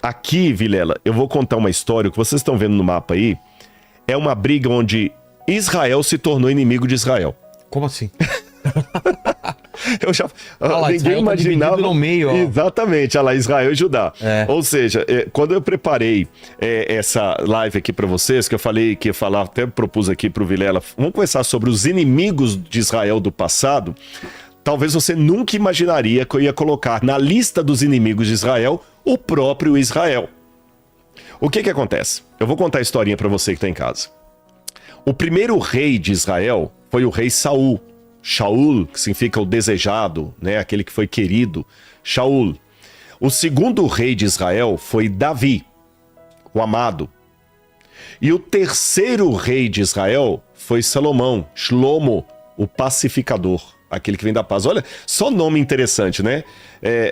Aqui, Vilela, eu vou contar uma história, o que vocês estão vendo no mapa aí, é uma briga onde Israel se tornou inimigo de Israel. Como assim? Eu já, lá, ninguém Israel imaginava. Tá no meio, ó. Exatamente, olha lá, Israel e Judá. É. Ou seja, quando eu preparei essa live aqui para vocês, que eu falei que ia falar, até propus aqui pro Vilela, vamos conversar sobre os inimigos de Israel do passado. Talvez você nunca imaginaria que eu ia colocar na lista dos inimigos de Israel o próprio Israel. O que acontece? Eu vou contar a historinha para você que está em casa. O primeiro rei de Israel foi o rei Saul. Shaul, que significa o desejado, né? Aquele que foi querido. Shaul. O segundo rei de Israel foi Davi, o amado. E o terceiro rei de Israel foi Salomão, Shlomo, o pacificador. Aquele que vem da paz. Olha, só nome interessante, né?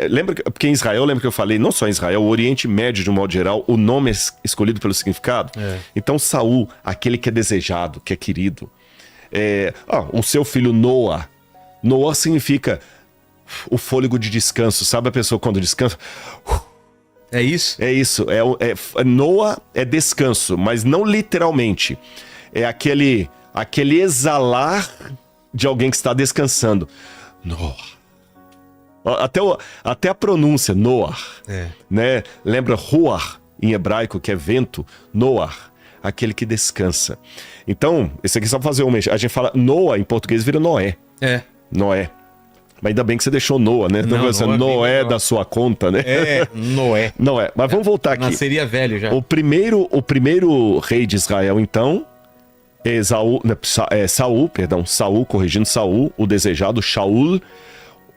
Lembra, porque em Israel, lembra que eu falei, não só em Israel, o Oriente Médio, de um modo geral, o nome é escolhido pelo significado? Então, Saul, aquele que é desejado, que é querido. O seu filho Noah. Noah significa o fôlego de descanso. Sabe a pessoa quando descansa? É isso? É isso. Noah é descanso, mas não literalmente. É aquele exalar de alguém que está descansando. Noah. Até a pronúncia, Noah. Né? Lembra Ruach, em hebraico, que é vento? Noah, aquele que descansa. Então, esse aqui só pra fazer uma... A gente fala Noah, em português vira Noé. Noé. Mas ainda bem que você deixou Noah, né? Então, Noé da sua conta, né? Noé. Noé. Mas vamos voltar aqui. Nasceria velho já. O primeiro rei de Israel, então... Saul, corrigindo Saul, o desejado, Shaul.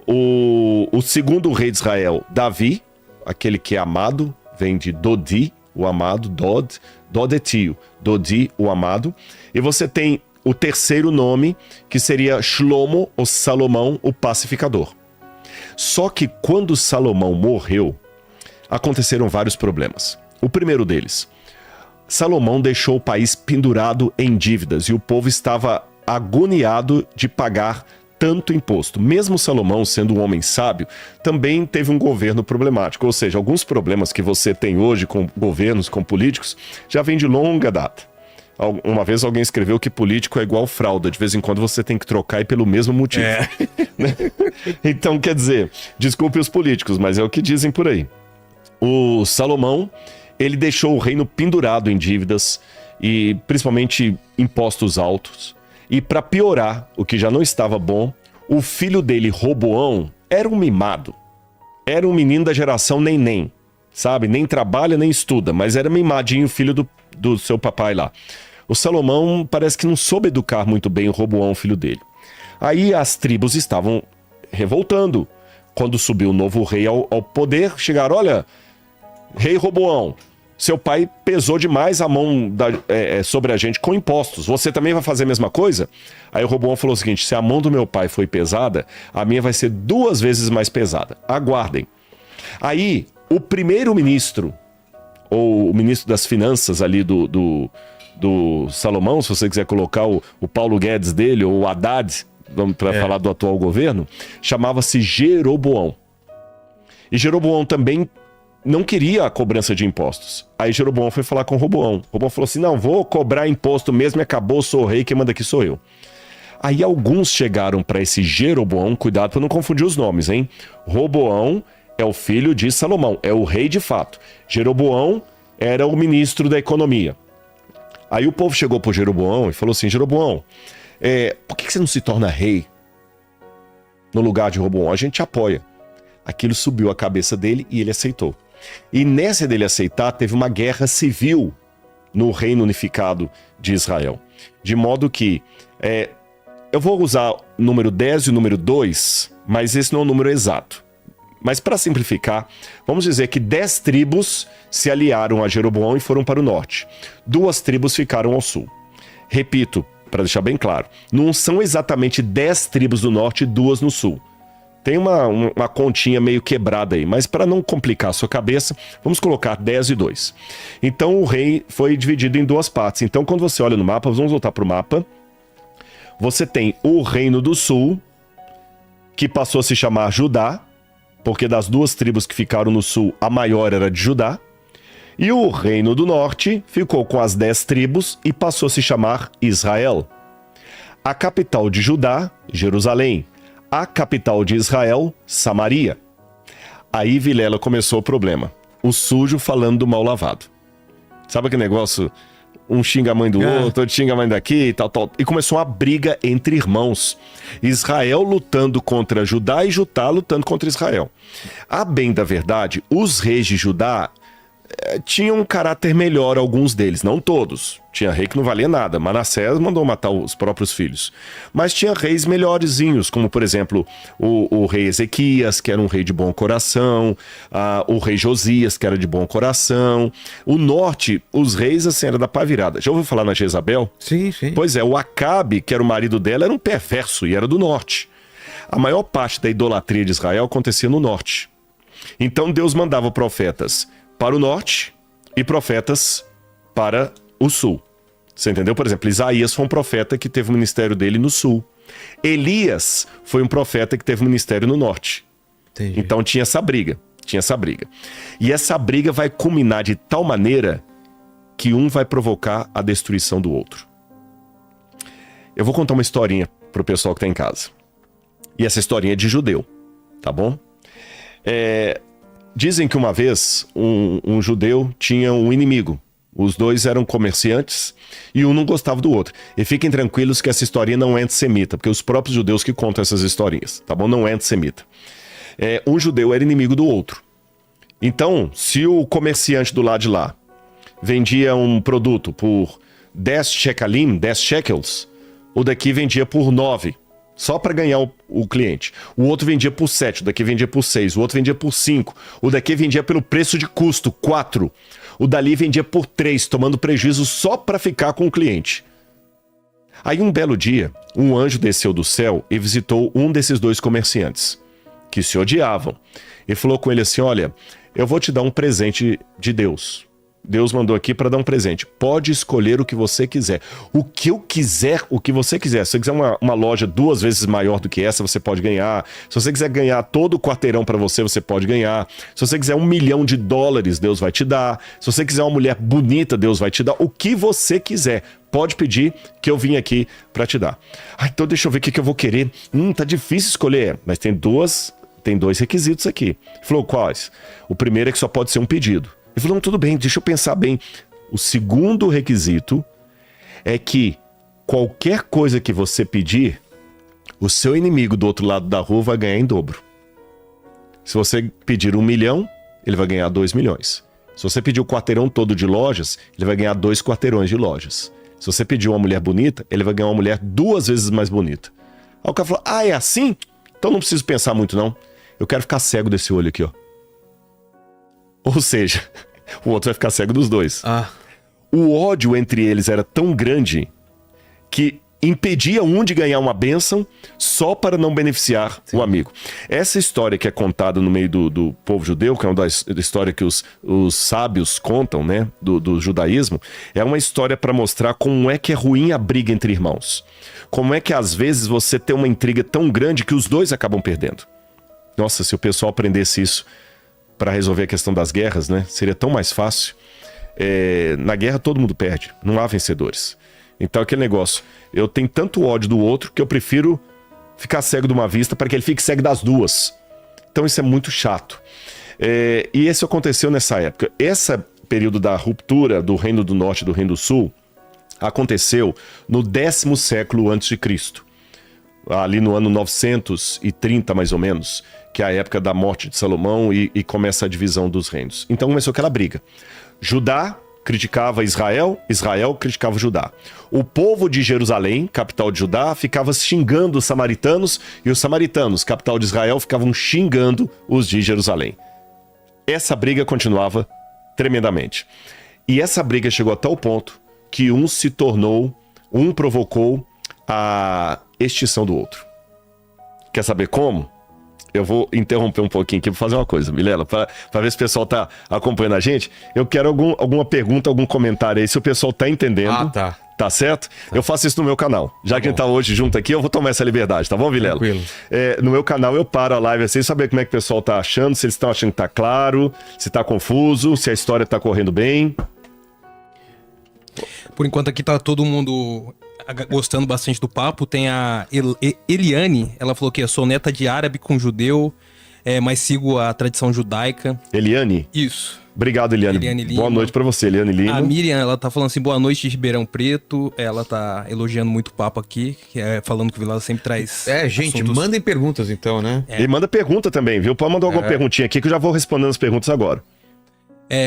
O segundo rei de Israel, Davi, aquele que é amado, vem de Dodi, o amado, Dod é tio, Dodi, o amado. E você tem o terceiro nome, que seria Shlomo, ou Salomão, o pacificador. Só que quando Salomão morreu, aconteceram vários problemas. O primeiro deles... Salomão deixou o país pendurado em dívidas e o povo estava agoniado de pagar tanto imposto. Mesmo Salomão, sendo um homem sábio, também teve um governo problemático. Ou seja, alguns problemas que você tem hoje com governos, com políticos, já vem de longa data. Uma vez alguém escreveu que político é igual fralda. De vez em quando você tem que trocar e pelo mesmo motivo. Então, quer dizer, desculpe os políticos, mas é o que dizem por aí. O Salomão... ele deixou o reino pendurado em dívidas e principalmente impostos altos. E para piorar, o que já não estava bom, o filho dele, Roboão, era um mimado. Era um menino da geração neném, sabe? Nem trabalha, nem estuda, mas era mimadinho, filho do seu papai lá. O Salomão parece que não soube educar muito bem o Roboão, filho dele. Aí as tribos estavam revoltando. Quando subiu o novo rei ao poder, chegaram, olha, rei Roboão, seu pai pesou demais a mão sobre a gente com impostos. Você também vai fazer a mesma coisa? Aí o Roboão falou o seguinte, se a mão do meu pai foi pesada, a minha vai ser 2 vezes mais pesada. Aguardem. Aí, o primeiro-ministro, ou o ministro das finanças ali do Salomão, se você quiser colocar o Paulo Guedes dele, ou o Haddad, para falar do atual governo, chamava-se Jeroboão. E Jeroboão também não queria a cobrança de impostos. Aí Jeroboão foi falar com o Roboão. O Roboão falou assim, não, vou cobrar imposto mesmo e acabou, sou o rei, quem manda aqui sou eu. Aí alguns chegaram para esse Jeroboão, cuidado para não confundir os nomes, hein? Roboão é o filho de Salomão, é o rei de fato. Jeroboão era o ministro da economia. Aí o povo chegou pro Jeroboão e falou assim, Jeroboão, por que você não se torna rei no lugar de Roboão? A gente te apoia. Aquilo subiu a cabeça dele e ele aceitou. E nessa dele aceitar, teve uma guerra civil no reino unificado de Israel. De modo que, eu vou usar o número 10 e o número 2, mas esse não é o número exato. Mas para simplificar, vamos dizer que 10 tribos se aliaram a Jeroboão e foram para o norte. 2 tribos ficaram ao sul. Repito, para deixar bem claro, não são exatamente 10 tribos do norte e 2 no sul. Tem uma continha meio quebrada aí, mas para não complicar a sua cabeça, vamos colocar 10 e 2. Então o rei foi dividido em 2 partes. Então quando você olha no mapa, vamos voltar para o mapa, você tem o reino do sul, que passou a se chamar Judá, porque das 2 tribos que ficaram no sul, a maior era de Judá. E o reino do norte ficou com as 10 tribos e passou a se chamar Israel. A capital de Judá, Jerusalém. A capital de Israel, Samaria. Aí, Vilela, começou o problema. O sujo falando do mal lavado. Sabe aquele negócio? Um xinga a mãe do outro, outro xinga a mãe daqui e tal. E começou uma briga entre irmãos. Israel lutando contra Judá e Judá lutando contra Israel. A bem da verdade, os reis de Judá tinham um caráter melhor, alguns deles, não todos. Tinha rei que não valia nada. Manassés mandou matar os próprios filhos. Mas tinha reis melhorzinhos, como por exemplo o rei Ezequias, que era um rei de bom coração, o rei Josias, que era de bom coração. O norte, os reis assim, era da pá virada. Já ouviu falar na Jezabel? Sim, sim. Pois é, o Acabe, que era o marido dela, era um perverso e era do norte. A maior parte da idolatria de Israel acontecia no norte. Então Deus mandava profetas para o norte e profetas para o sul. Você entendeu? Por exemplo, Isaías foi um profeta que teve o ministério dele no sul. Elias foi um profeta que teve o ministério no norte. Entendi. Então tinha essa briga. E essa briga vai culminar de tal maneira que um vai provocar a destruição do outro. Eu vou contar uma historinha pro pessoal que tá em casa. E essa historinha é de judeu, tá bom? Dizem que uma vez um judeu tinha um inimigo. Os dois eram comerciantes e um não gostava do outro. E fiquem tranquilos que essa historinha não é antissemita, porque os próprios judeus que contam essas historinhas, tá bom? Não é antissemita. Um judeu era inimigo do outro. Então, se o comerciante do lado de lá vendia um produto por 10 shekalim, 10 shekels, o daqui vendia por 9. Só para ganhar o cliente. O outro vendia por 7, o daqui vendia por 6, o outro vendia por 5, o daqui vendia pelo preço de custo, 4. O dali vendia por 3, tomando prejuízo só para ficar com o cliente. Aí um belo dia, um anjo desceu do céu e visitou um desses dois comerciantes, que se odiavam. E falou com ele assim, olha, eu vou te dar um presente de Deus. Deus mandou aqui para dar um presente. Pode escolher o que você quiser. O que eu quiser, o que você quiser. Se você quiser uma loja 2 vezes maior do que essa, você pode ganhar. Se você quiser ganhar todo o quarteirão para você, você pode ganhar. Se você quiser $1 milhão, Deus vai te dar. Se você quiser uma mulher bonita, Deus vai te dar. O que você quiser. Pode pedir que eu vim aqui para te dar. Então deixa eu ver o que eu vou querer. Tá difícil escolher. Mas tem dois requisitos aqui. Ele falou, quais? O primeiro é que só pode ser um pedido. Ele falou, tudo bem, deixa eu pensar bem. O segundo requisito é que qualquer coisa que você pedir, o seu inimigo do outro lado da rua vai ganhar em dobro. Se você pedir 1 milhão, ele vai ganhar 2 milhões. Se você pedir o quarteirão todo de lojas, ele vai ganhar 2 quarteirões de lojas. Se você pedir uma mulher bonita, ele vai ganhar uma mulher 2 vezes mais bonita. Aí o cara falou, é assim? Então não preciso pensar muito não. Eu quero ficar cego desse olho aqui, ó. Ou seja, o outro vai ficar cego dos dois. O ódio entre eles era tão grande que impedia um de ganhar uma bênção só para não beneficiar o amigo. Essa história que é contada no meio do povo judeu, que é uma história que os sábios contam, né, do judaísmo, é uma história para mostrar como é que é ruim a briga entre irmãos. Como é que às vezes você tem uma intriga tão grande que os dois acabam perdendo. Nossa, se o pessoal aprendesse isso para resolver a questão das guerras, né? Seria tão mais fácil. Na guerra todo mundo perde, não há vencedores. Então aquele negócio, eu tenho tanto ódio do outro que eu prefiro ficar cego de uma vista para que ele fique cego das duas. Então isso é muito chato. E isso aconteceu nessa época. Esse período da ruptura do Reino do Norte e do Reino do Sul aconteceu no 10º século antes de Cristo. Ali no ano 930 mais ou menos, que é a época da morte de Salomão e começa a divisão dos reinos. Então começou aquela briga. Judá criticava Israel, Israel criticava Judá. O povo de Jerusalém, capital de Judá, ficava xingando os samaritanos e os samaritanos, capital de Israel, ficavam xingando os de Jerusalém. Essa briga continuava tremendamente. E essa briga chegou a tal ponto que um provocou a extinção do outro. Quer saber como? Eu vou interromper um pouquinho aqui para fazer uma coisa, Vilela, para ver se o pessoal tá acompanhando a gente. Eu quero alguma pergunta, algum comentário aí, se o pessoal tá entendendo. Tá certo? Eu faço isso no meu canal. Já que a gente tá hoje junto aqui, eu vou tomar essa liberdade, tá bom, Vilela? Tranquilo. No meu canal eu paro a live assim, saber como é que o pessoal tá achando, se eles estão achando que tá claro, se tá confuso, se a história tá correndo bem. Por enquanto aqui tá todo mundo gostando bastante do papo. Tem a Eliane, ela falou que eu sou neta de árabe com judeu, mas sigo a tradição judaica. Eliane? Isso. Obrigado, Eliane. Lima. Boa noite pra você, Eliane Lima. A Miriam, ela tá falando assim, boa noite de Ribeirão Preto. Ela tá elogiando muito o papo aqui, falando que o Vilela sempre traz Gente, assuntos... mandem perguntas então, né? E manda pergunta também, viu? Pode mandar alguma perguntinha aqui que eu já vou respondendo as perguntas agora.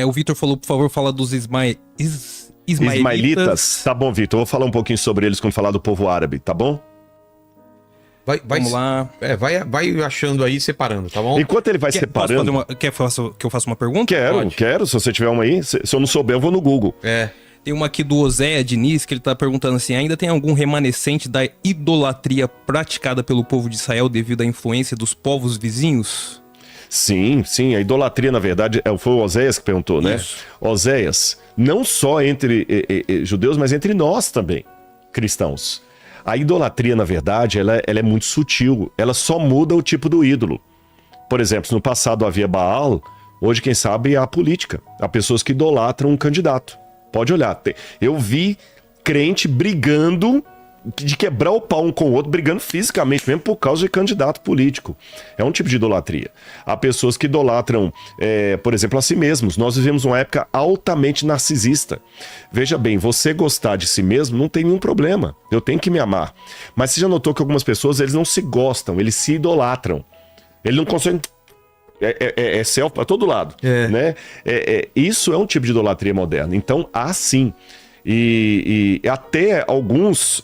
O Vitor falou, por favor, fala dos ismaelitas. Ismaelitas? Tá bom, Vitor. Eu vou falar um pouquinho sobre eles quando falar do povo árabe, tá bom? Vamos lá. Vai achando aí, separando, tá bom? Enquanto ele vai separando... Quer que eu faça uma pergunta? Quero. Se você tiver uma aí. Se eu não souber, eu vou no Google. Tem uma aqui do Oséia Diniz, que ele tá perguntando assim, ainda tem algum remanescente da idolatria praticada pelo povo de Israel devido à influência dos povos vizinhos? Sim. A idolatria, na verdade, foi o Oséias que perguntou, né? Isso. Oséias, não só entre judeus, mas entre nós também, cristãos. A idolatria, na verdade, ela é muito sutil. Ela só muda o tipo do ídolo. Por exemplo, se no passado havia Baal, hoje, quem sabe, há política. Há pessoas que idolatram um candidato. Pode olhar. Eu vi crente brigando, de quebrar o pau um com o outro, brigando fisicamente, mesmo por causa de candidato político. É um tipo de idolatria. Há pessoas que idolatram, por exemplo, a si mesmos. Nós vivemos uma época altamente narcisista. Veja bem, você gostar de si mesmo não tem nenhum problema. Eu tenho que me amar. Mas você já notou que algumas pessoas, eles não se gostam, eles se idolatram. Ele não consegue... É selfie para todo lado, né? Isso é um tipo de idolatria moderna. Então, há sim. E até alguns,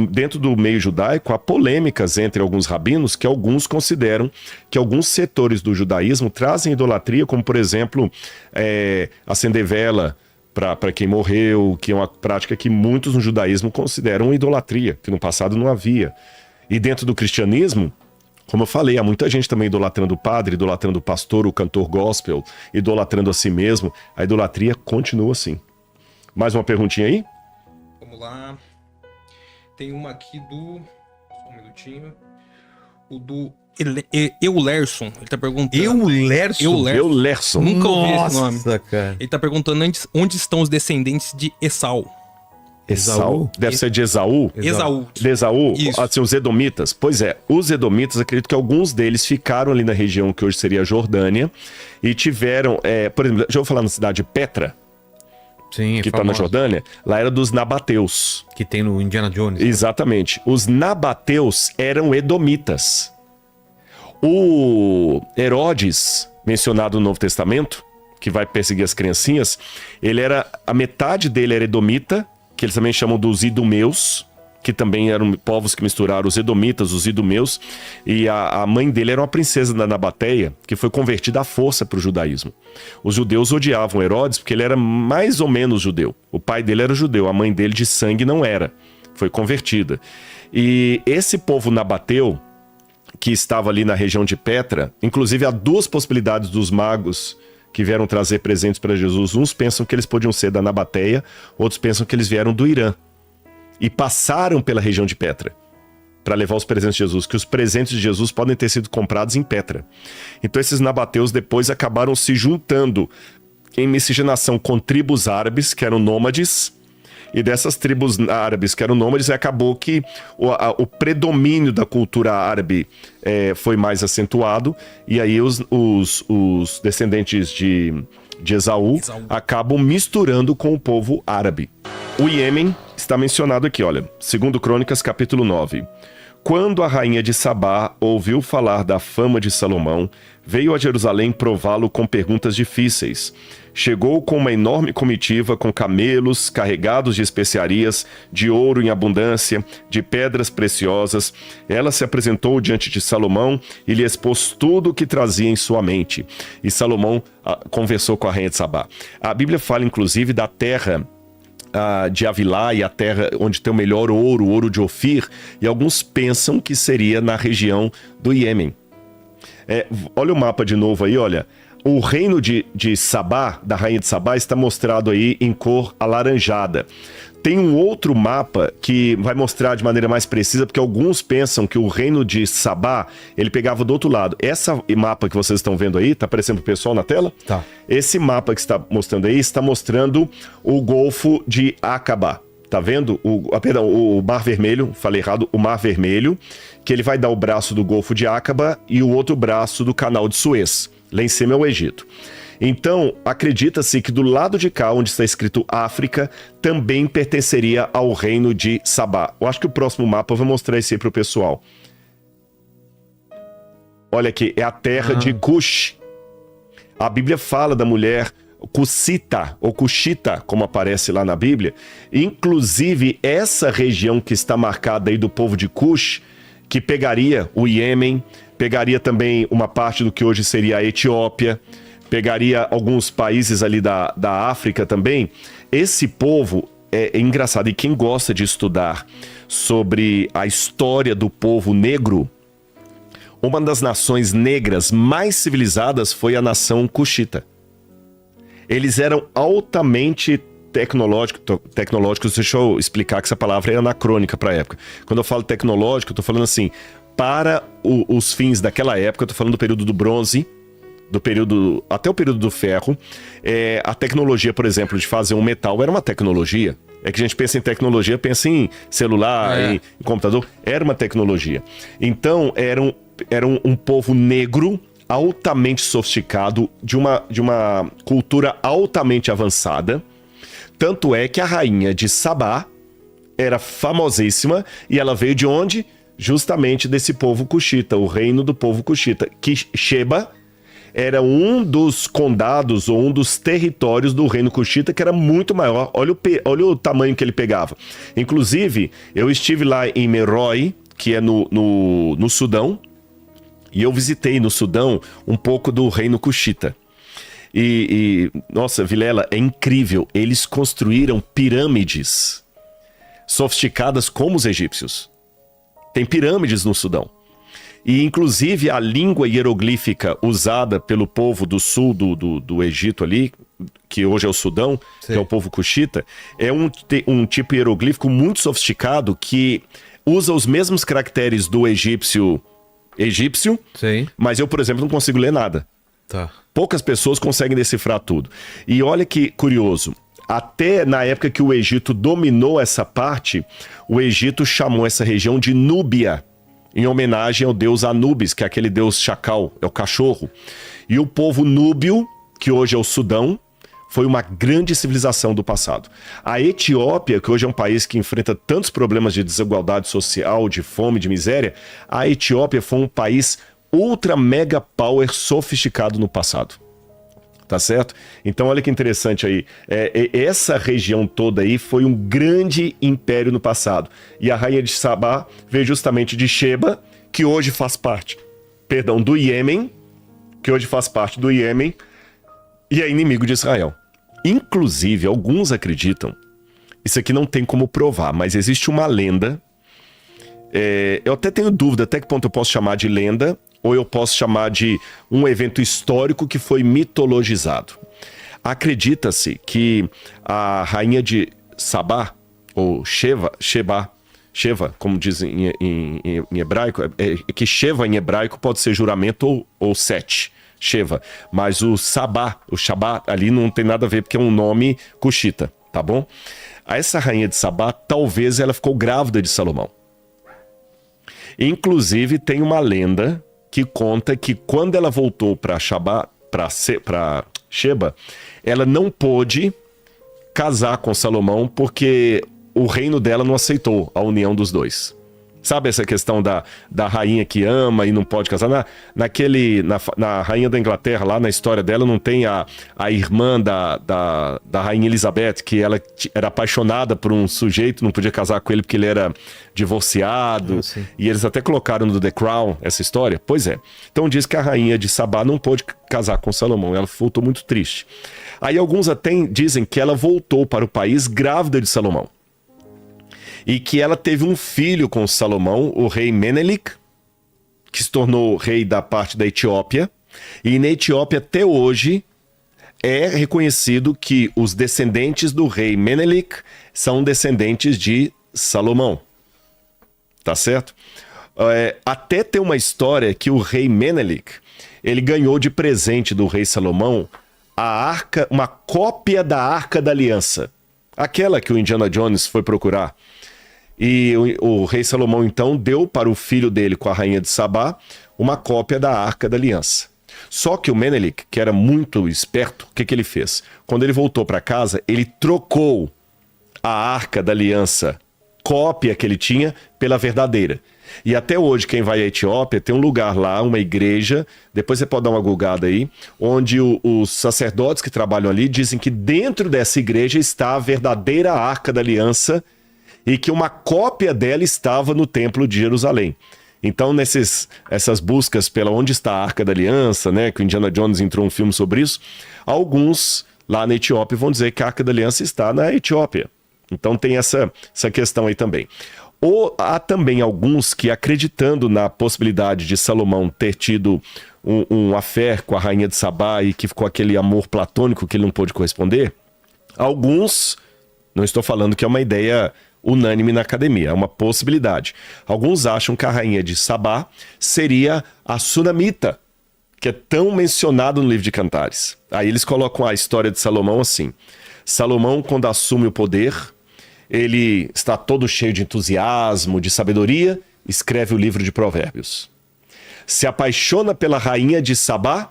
dentro do meio judaico, há polêmicas entre alguns rabinos que alguns consideram que alguns setores do judaísmo trazem idolatria, como, por exemplo, acender vela para quem morreu, que é uma prática que muitos no judaísmo consideram idolatria, que no passado não havia. E dentro do cristianismo, como eu falei, há muita gente também idolatrando o padre, idolatrando o pastor, o cantor gospel, idolatrando a si mesmo. A idolatria continua assim. Mais uma perguntinha aí? Vamos lá. Tem uma aqui do... Só um minutinho. O do Eulerson. Ele tá perguntando... Eulerson. Nunca ouvi esse nome. Nossa, cara. Ele tá perguntando onde estão os descendentes de Esau. Esaú? Deve ser de Esaú? Esaú. De Esaú? Isso. Assim, os edomitas. Pois é, os edomitas, acredito que alguns deles ficaram ali na região que hoje seria a Jordânia e tiveram, por exemplo, já vou falar na cidade de Petra, Sim, que tá na Jordânia, lá era dos nabateus. Que tem no Indiana Jones. Exatamente. Os nabateus eram edomitas. O Herodes, mencionado no Novo Testamento, que vai perseguir as criancinhas, a metade dele era edomita, que eles também chamam dos idumeus, que também eram povos que misturaram os edomitas, os idumeus, e a mãe dele era uma princesa da Nabateia, que foi convertida à força para o judaísmo. Os judeus odiavam Herodes porque ele era mais ou menos judeu. O pai dele era judeu, a mãe dele de sangue não era, foi convertida. E esse povo nabateu, que estava ali na região de Petra, inclusive há duas possibilidades dos magos que vieram trazer presentes para Jesus. Uns pensam que eles podiam ser da Nabateia, outros pensam que eles vieram do Irã. E passaram pela região de Petra para levar os presentes de Jesus, que os presentes de Jesus podem ter sido comprados em Petra. Então esses nabateus depois acabaram se juntando em miscigenação com tribos árabes, que eram nômades, e dessas tribos árabes que eram nômades, acabou que o predomínio da cultura árabe foi mais acentuado, e aí os descendentes de Esaú acabam misturando com o povo árabe. O Iêmen está mencionado aqui, olha, 2 Crônicas, capítulo 9. Quando a rainha de Sabá ouviu falar da fama de Salomão, veio a Jerusalém prová-lo com perguntas difíceis. Chegou com uma enorme comitiva com camelos carregados de especiarias, de ouro em abundância, de pedras preciosas. Ela se apresentou diante de Salomão e lhe expôs tudo o que trazia em sua mente. E Salomão conversou com a rainha de Sabá. A Bíblia fala, inclusive, da terra de Avilá e a terra onde tem o melhor ouro, o ouro de Ofir, e alguns pensam que seria na região do Iêmen. Olha o mapa de novo aí, olha. O reino de Sabá, da rainha de Sabá, está mostrado aí em cor alaranjada. Tem um outro mapa que vai mostrar de maneira mais precisa, porque alguns pensam que o reino de Sabá, ele pegava do outro lado. Essa mapa que vocês estão vendo aí, tá aparecendo pro pessoal na tela? Tá. Esse mapa que está mostrando aí, está mostrando o Golfo de Aqaba. Tá vendo? O Mar Vermelho, falei errado, o Mar Vermelho, que ele vai dar o braço do Golfo de Aqaba e o outro braço do Canal de Suez. Lá em cima é o Egito. Então, acredita-se que do lado de cá, onde está escrito África, também pertenceria ao reino de Sabá. Eu acho que o próximo mapa eu vou mostrar esse aí para o pessoal. Olha aqui, é a terra de Cush. A Bíblia fala da mulher Cushita, ou Cushita, como aparece lá na Bíblia. Inclusive, essa região que está marcada aí do povo de Cush, que pegaria o Iêmen, pegaria também uma parte do que hoje seria a Etiópia, pegaria alguns países ali da África também. Esse povo é engraçado. E quem gosta de estudar sobre a história do povo negro, uma das nações negras mais civilizadas foi a nação Cushita. Eles eram altamente tecnológicos. Deixa eu explicar que essa palavra é anacrônica para a época. Quando eu falo tecnológico, eu estou falando assim, para os fins daquela época, eu estou falando do período do bronze, até o período do ferro. A tecnologia, por exemplo, de fazer um metal era uma tecnologia. É que a gente pensa em tecnologia, pensa em celular, em computador. Era uma tecnologia. Então, era um povo negro, altamente sofisticado, de uma cultura altamente avançada. Tanto é que a rainha de Sabá era famosíssima, e ela veio de onde? Justamente desse povo cuxita, o reino do povo cuxita, que Sheba era um dos condados ou um dos territórios do reino cuxita, que era muito maior. Olha o tamanho que ele pegava. Inclusive, eu estive lá em Meroe, que é no Sudão, e eu visitei no Sudão um pouco do reino cuxita. Nossa, Vilela, é incrível. Eles construíram pirâmides sofisticadas como os egípcios. Tem pirâmides no Sudão. E, inclusive, a língua hieroglífica usada pelo povo do sul do Egito ali, que hoje é o Sudão, que é o povo cuxita, é um tipo hieroglífico muito sofisticado que usa os mesmos caracteres do egípcio, mas eu, por exemplo, não consigo ler nada. Tá. Poucas pessoas conseguem decifrar tudo. E olha que curioso, até na época que o Egito dominou essa parte, o Egito chamou essa região de Núbia, em homenagem ao deus Anubis, que é aquele deus chacal, é o cachorro. E o povo núbio, que hoje é o Sudão, foi uma grande civilização do passado. A Etiópia, que hoje é um país que enfrenta tantos problemas de desigualdade social, de fome, de miséria, a Etiópia foi um país ultra mega power sofisticado no passado. Tá certo? Então olha que interessante aí. Essa região toda aí foi um grande império no passado. E a rainha de Sabá veio justamente de Sheba, que hoje faz parte, do Iêmen, e é inimigo de Israel. Inclusive, alguns acreditam, isso aqui não tem como provar, mas existe uma lenda, eu até tenho dúvida até que ponto eu posso chamar de lenda, ou eu posso chamar de um evento histórico que foi mitologizado. Acredita-se que a rainha de Sabá, ou Sheva, como dizem em hebraico, que Sheva em hebraico pode ser juramento ou sete, Sheva. Mas o Shabá ali não tem nada a ver, porque é um nome cuxita, tá bom? Essa rainha de Sabá, talvez ela ficou grávida de Salomão. Inclusive, tem uma lenda que conta que quando ela voltou para Sheba, ela não pôde casar com Salomão porque o reino dela não aceitou a união dos dois. Sabe essa questão da rainha que ama e não pode casar? Na rainha da Inglaterra, lá na história dela, não tem a irmã da rainha Elizabeth, que ela era apaixonada por um sujeito, não podia casar com ele porque ele era divorciado. E eles até colocaram no The Crown essa história. Pois é. Então diz que a rainha de Sabá não pôde casar com Salomão. Ela voltou muito triste. Aí alguns até dizem que ela voltou para o país grávida de Salomão. E que ela teve um filho com Salomão, o rei Menelik, que se tornou rei da parte da Etiópia. E na Etiópia, até hoje, é reconhecido que os descendentes do rei Menelik são descendentes de Salomão. Tá certo? Até tem uma história que o rei Menelik, ele ganhou de presente do rei Salomão uma cópia da Arca da Aliança. Aquela que o Indiana Jones foi procurar. E o rei Salomão, então, deu para o filho dele, com a rainha de Sabá, uma cópia da Arca da Aliança. Só que o Menelik, que era muito esperto, o que ele fez? Quando ele voltou para casa, ele trocou a Arca da Aliança, cópia que ele tinha, pela verdadeira. E até hoje, quem vai à Etiópia, tem um lugar lá, uma igreja, depois você pode dar uma googada aí, onde os sacerdotes que trabalham ali dizem que dentro dessa igreja está a verdadeira Arca da Aliança e que uma cópia dela estava no Templo de Jerusalém. Então, essas buscas pela onde está a Arca da Aliança, né, que o Indiana Jones entrou um filme sobre isso, alguns lá na Etiópia vão dizer que a Arca da Aliança está na Etiópia. Então tem essa questão aí também. Ou há também alguns que, acreditando na possibilidade de Salomão ter tido um affair com a rainha de Sabá e que ficou aquele amor platônico que ele não pôde corresponder, alguns, não estou falando que é uma ideia unânime na academia, é uma possibilidade. Alguns acham que a rainha de Sabá seria a Sunamita, que é tão mencionado no livro de Cantares. Aí eles colocam a história de Salomão assim: Salomão, quando assume o poder, ele está todo cheio de entusiasmo, de sabedoria, escreve o livro de Provérbios. Se apaixona pela rainha de Sabá,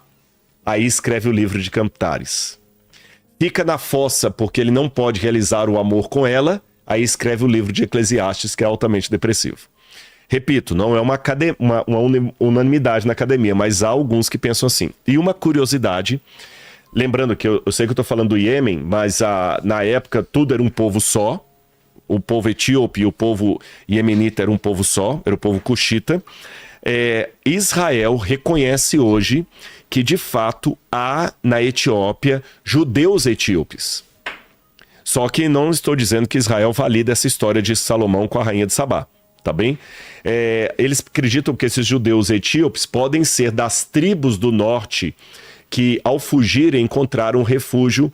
aí escreve o livro de Cantares. Fica na fossa porque ele não pode realizar o amor com ela, aí escreve o livro de Eclesiastes, que é altamente depressivo. Repito, não é uma unanimidade na academia, mas há alguns que pensam assim. E uma curiosidade, lembrando que eu sei que eu estou falando do Iêmen, mas na época tudo era um povo só. O povo etíope e o povo iemenita era um povo só, era o povo cuxita. Israel reconhece hoje que, de fato, há na Etiópia judeus etíopes. Só que não estou dizendo que Israel valida essa história de Salomão com a rainha de Sabá, tá bem? Eles acreditam que esses judeus etíopes podem ser das tribos do norte que, ao fugirem, encontraram refúgio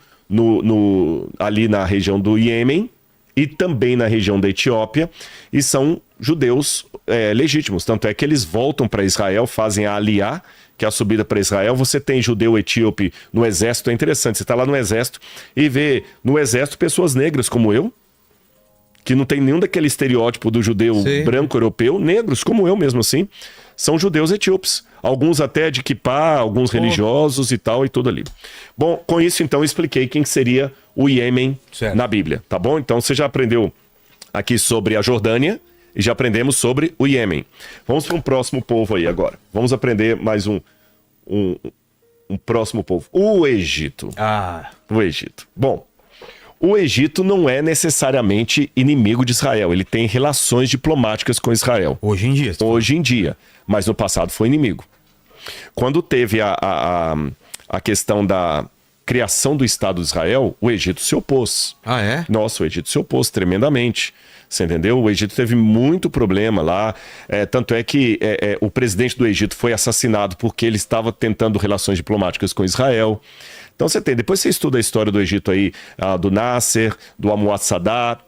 ali na região do Iêmen, e também na região da Etiópia, e são judeus legítimos. Tanto é que eles voltam para Israel, fazem a Aliá, que é a subida para Israel. Você tem judeu etíope no exército, é interessante. Você está lá no exército e vê no exército pessoas negras como eu, que não tem nenhum daquele estereótipo do judeu branco europeu, negros como eu mesmo assim, são judeus etíopes. Alguns até de kippá, alguns religiosos e tal, e tudo ali. Bom, com isso então eu expliquei quem seria o Iêmen na Bíblia, tá bom? Então você já aprendeu aqui sobre a Jordânia e já aprendemos sobre o Iêmen. Vamos para um próximo povo aí agora. Vamos aprender mais um próximo povo. O Egito. O Egito. Bom, o Egito não é necessariamente inimigo de Israel. Ele tem relações diplomáticas com Israel. Hoje em dia. Hoje em dia. Mas no passado foi inimigo. Quando teve a questão da criação do Estado de Israel, o Egito se opôs. Ah, é? Nossa, o Egito se opôs tremendamente. Você entendeu? O Egito teve muito problema lá. Tanto é que o presidente do Egito foi assassinado porque ele estava tentando relações diplomáticas com Israel. Então você tem, depois você estuda a história do Egito aí, do Nasser, do Anwar Sadat,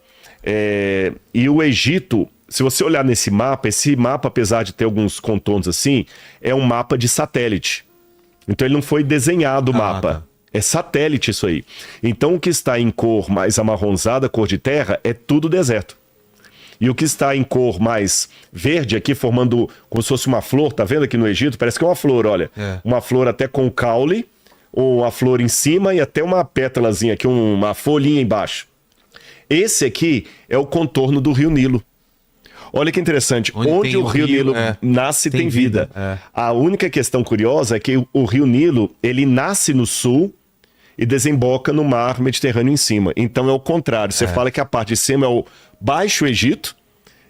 e o Egito, se você olhar nesse mapa, esse mapa, apesar de ter alguns contornos assim, é um mapa de satélite. Então ele não foi desenhado o mapa. Tá. É satélite isso aí. Então o que está em cor mais amarronzada, cor de terra, é tudo deserto. E o que está em cor mais verde aqui, formando como se fosse uma flor, tá vendo aqui no Egito? Parece que é uma flor, olha. Uma flor até com caule, ou a flor em cima e até uma pétalazinha aqui, uma folhinha embaixo. Esse aqui é o contorno do Rio Nilo. Olha que interessante, onde o Rio Nilo nasce tem vida. A única questão curiosa é que o Rio Nilo, ele nasce no sul e desemboca no mar Mediterrâneo em cima. Então é o contrário, você fala que a parte de cima é o Baixo Egito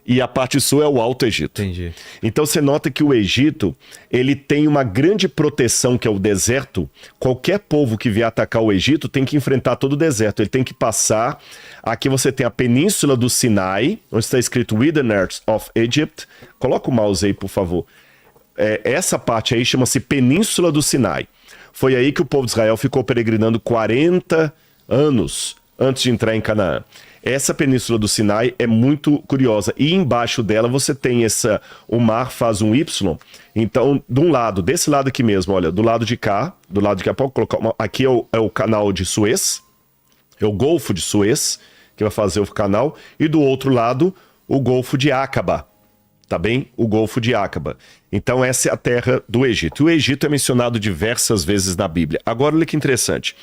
e a parte sul é o Alto Egito. Entendi. Então você nota que o Egito, ele tem uma grande proteção, que é o deserto. Qualquer povo que vier atacar o Egito tem que enfrentar todo o deserto. Ele tem que passar. Aqui você tem a Península do Sinai, onde está escrito Wilderness of Egypt. Coloca o mouse aí, por favor. Essa parte aí chama-se Península do Sinai. Foi aí que o povo de Israel ficou peregrinando 40 anos antes de entrar em Canaã. Essa península do Sinai é muito curiosa. E embaixo dela você tem o mar faz um Y. Então, de um lado, desse lado aqui mesmo, olha, do lado de cá, pode colocar aqui é o canal de Suez, é o Golfo de Suez, que vai fazer o canal, e do outro lado, o Golfo de Acaba, tá bem? O Golfo de Acaba. Então, essa é a terra do Egito. E o Egito é mencionado diversas vezes na Bíblia. Agora, olha que interessante.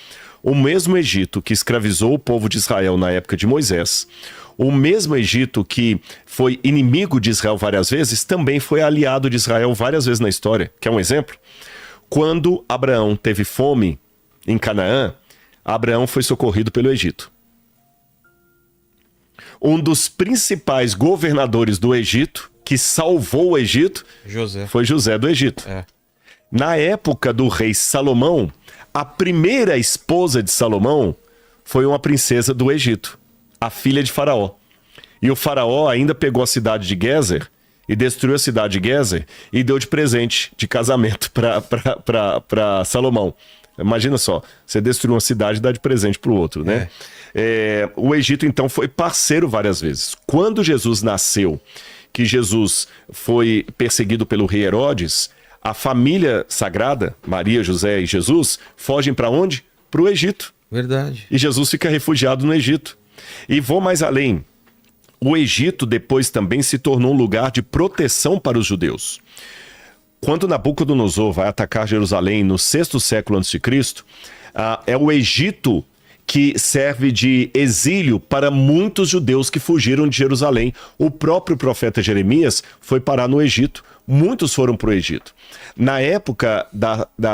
O mesmo Egito que escravizou o povo de Israel na época de Moisés, o mesmo Egito que foi inimigo de Israel várias vezes, também foi aliado de Israel várias vezes na história. Quer um exemplo? Quando Abraão teve fome em Canaã, Abraão foi socorrido pelo Egito. Um dos principais governadores do Egito, que salvou o Egito, foi José do Egito. Na época do rei Salomão, a primeira esposa de Salomão foi uma princesa do Egito, a filha de Faraó. E o Faraó ainda pegou a cidade de Gézer e destruiu a cidade de Gézer e deu de presente, de casamento para Salomão. Imagina só, você destruiu uma cidade e dá de presente para o outro, né? O Egito, então, foi parceiro várias vezes. Quando Jesus nasceu, que Jesus foi perseguido pelo rei Herodes, a família sagrada, Maria, José e Jesus, fogem para onde? Para o Egito. Verdade. E Jesus fica refugiado no Egito. E vou mais além. O Egito depois também se tornou um lugar de proteção para os judeus. Quando Nabucodonosor vai atacar Jerusalém no 6º século a.C., é o Egito que serve de exílio para muitos judeus que fugiram de Jerusalém. O próprio profeta Jeremias foi parar no Egito. Muitos foram para o Egito. Na época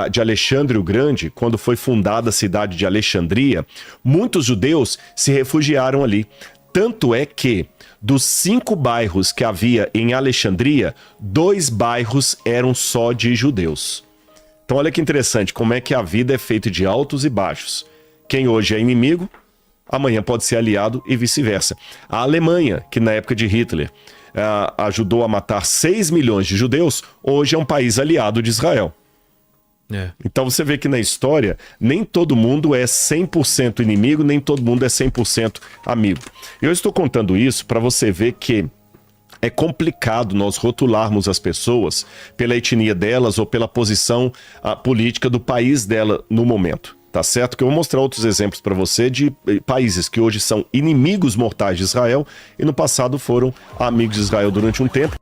de Alexandre o Grande, quando foi fundada a cidade de Alexandria, muitos judeus se refugiaram ali. Tanto é que, dos 5 bairros que havia em Alexandria, 2 bairros eram só de judeus. Então olha que interessante, como é que a vida é feita de altos e baixos. Quem hoje é inimigo, amanhã pode ser aliado e vice-versa. A Alemanha, que na época de Hitler ajudou a matar 6 milhões de judeus, hoje é um país aliado de Israel. Então você vê que na história, nem todo mundo é 100% inimigo, nem todo mundo é 100% amigo. Eu estou contando isso para você ver que é complicado nós rotularmos as pessoas pela etnia delas ou pela posição política do país dela no momento. Tá certo? Que eu vou mostrar outros exemplos para você de países que hoje são inimigos mortais de Israel e no passado foram amigos de Israel durante um tempo.